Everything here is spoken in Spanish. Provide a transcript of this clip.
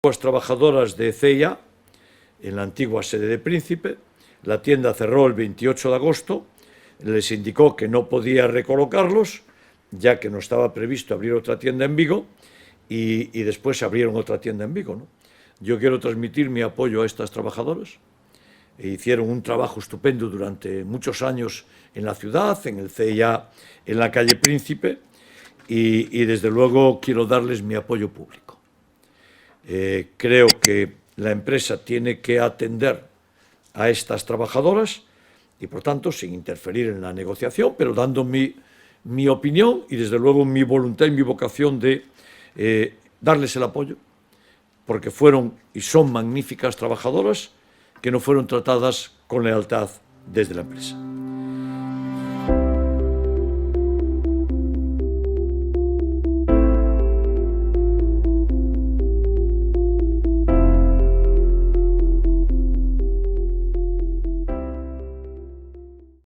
Las trabajadoras de CIA en la antigua sede de Príncipe. La tienda cerró el 28 de agosto, les indicó que no podía recolocarlos, ya que no estaba previsto abrir otra tienda en Vigo, y después abrieron otra tienda en Vigo, ¿no? Yo quiero transmitir mi apoyo a estas trabajadoras. Hicieron un trabajo estupendo durante muchos años en la ciudad, en el CIA, en la calle Príncipe, y desde luego quiero darles mi apoyo público. Creo que la empresa tiene que atender a estas trabajadoras y, por tanto, sin interferir en la negociación, pero dando mi opinión y, desde luego, mi voluntad y mi vocación de darles el apoyo, porque fueron y son magníficas trabajadoras que no fueron tratadas con lealtad desde la empresa.